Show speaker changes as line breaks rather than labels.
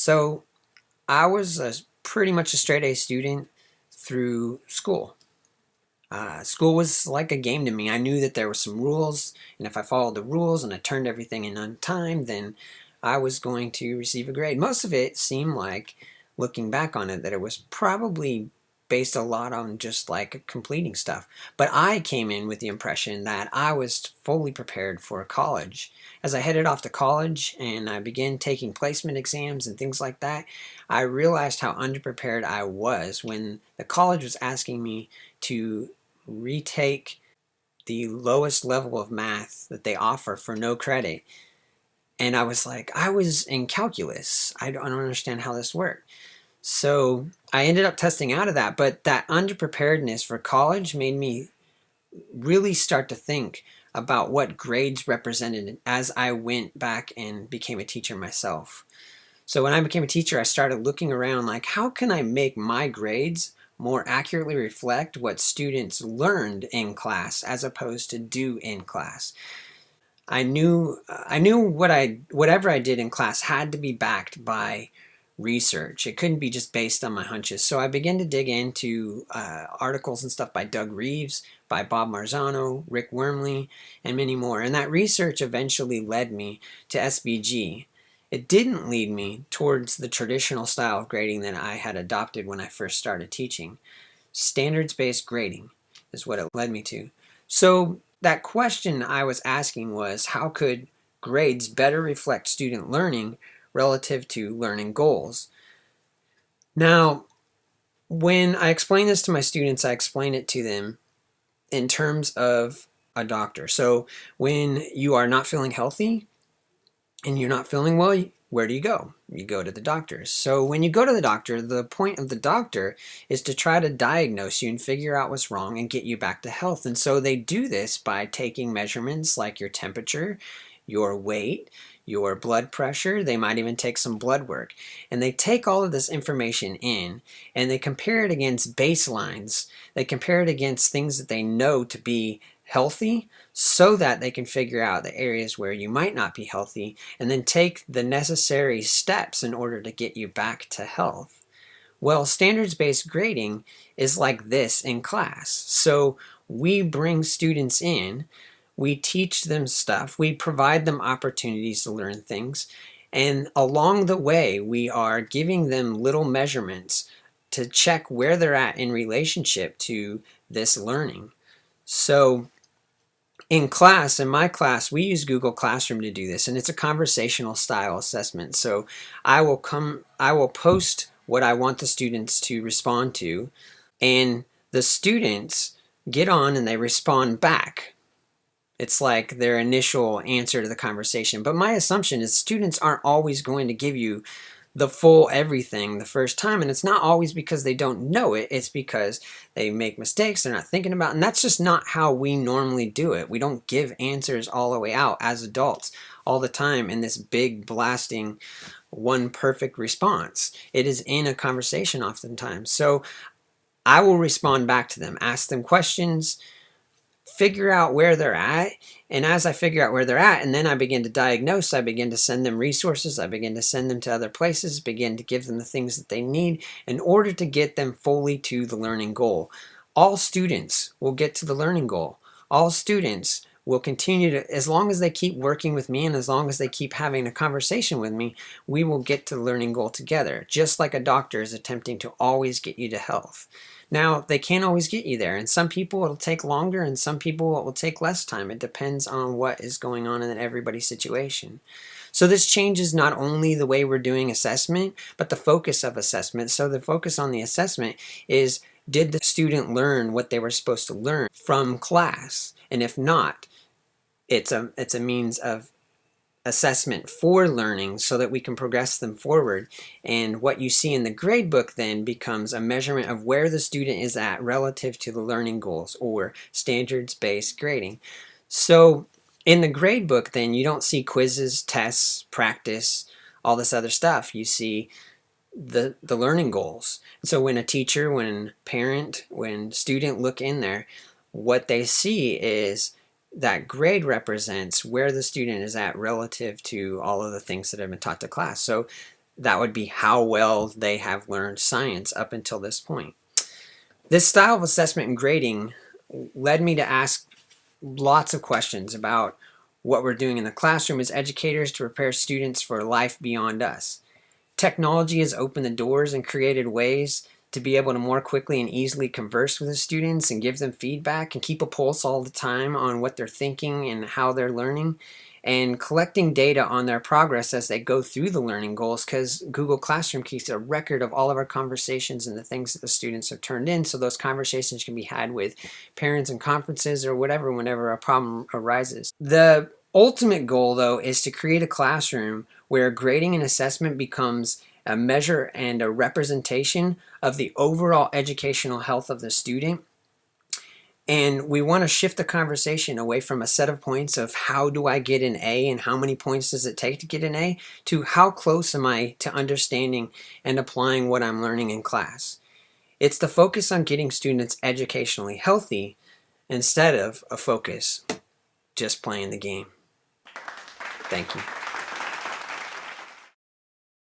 So I was pretty much a straight A student through school. School was like a game to me. I knew that there were some rules, and if I followed the rules and I turned everything in on time, then I was going to receive a grade. Most of it seemed like, looking back on it, that it was probably based a lot on just like completing stuff. But I came in with the impression that I was fully prepared for college. As I headed off to college and I began taking placement exams and things like that, I realized how underprepared I was when the college was asking me to retake the lowest level of math that they offer for no credit. And I was like, I was in calculus. I don't understand how this worked. So I ended up testing out of that, but that underpreparedness for college made me really start to think about what grades represented as I went back and became a teacher myself. So when I became a teacher, I started looking around like, how can I make my grades more accurately reflect what students learned in class as opposed to do in class? I knew whatever I did in class had to be backed by research. It couldn't be just based on my hunches. So I began to dig into articles and stuff by Doug Reeves, by Bob Marzano, Rick Wormley, and many more. And that research eventually led me to SBG. It didn't lead me towards the traditional style of grading that I had adopted when I first started teaching. Standards-based grading is what it led me to. So that question I was asking was, how could grades better reflect student learning relative to learning goals? Now, when I explain this to my students, I explain it to them in terms of a doctor. So when you are not feeling healthy and you're not feeling well, where do you go? You go to the doctor. So when you go to the doctor, the point of the doctor is to try to diagnose you and figure out what's wrong and get you back to health. And so they do this by taking measurements like your temperature, your weight, your blood pressure. They might even take some blood work. And they take all of this information in and they compare it against baselines. They compare it against things that they know to be healthy so that they can figure out the areas where you might not be healthy and then take the necessary steps in order to get you back to health. Well, standards-based grading is like this in class. So we bring students in, we teach them stuff, we provide them opportunities to learn things, and along the way we are giving them little measurements to check where they're at in relationship to this learning. So in my class, we use Google Classroom to do this, and it's a conversational style assessment. So I will post what I want the students to respond to, and the students get on and they respond back. It's like their initial answer to the conversation. But my assumption is students aren't always going to give you the full everything the first time, and it's not always because they don't know it. It's because they make mistakes, they're not thinking about it, and that's just not how we normally do it. We don't give answers all the way out as adults all the time in this big blasting one perfect response. It is in a conversation oftentimes. So I will respond back to them, ask them questions, figure out where they're at, and as I figure out where they're at and then I begin to diagnose, I begin to send them resources, I begin to send them to other places, begin to give them the things that they need in order to get them fully to the learning goal. All students will get to the learning goal. All students will continue to, as long as they keep working with me and as long as they keep having a conversation with me, we will get to the learning goal together, just like a doctor is attempting to always get you to health. Now, they can't always get you there, and some people it'll take longer and some people it will take less time. It depends on what is going on in everybody's situation. So this changes not only the way we're doing assessment, but the focus of assessment. So the focus on the assessment is, did the student learn what they were supposed to learn from class? And if not, it's a means of assessment for learning so that we can progress them forward. And what you see in the grade book then becomes a measurement of where the student is at relative to the learning goals, or standards-based grading. So in the grade book then you don't see quizzes, tests, practice, all this other stuff. You see the learning goals. So when a teacher, when parent, when student look in there, what they see is that grade represents where the student is at relative to all of the things that have been taught to class. So that would be how well they have learned science up until this point. This style of assessment and grading led me to ask lots of questions about what we're doing in the classroom as educators to prepare students for life beyond us. Technology has opened the doors and created ways to be able to more quickly and easily converse with the students and give them feedback and keep a pulse all the time on what they're thinking and how they're learning, and collecting data on their progress as they go through the learning goals, because Google Classroom keeps a record of all of our conversations and the things that the students have turned in, so those conversations can be had with parents and conferences or whatever whenever a problem arises. The ultimate goal, though, is to create a classroom where grading and assessment becomes a measure and a representation of the overall educational health of the student. And we want to shift the conversation away from a set of points of how do I get an A and how many points does it take to get an A, to how close am I to understanding and applying what I'm learning in class. It's the focus on getting students educationally healthy instead of a focus just playing the game. Thank you.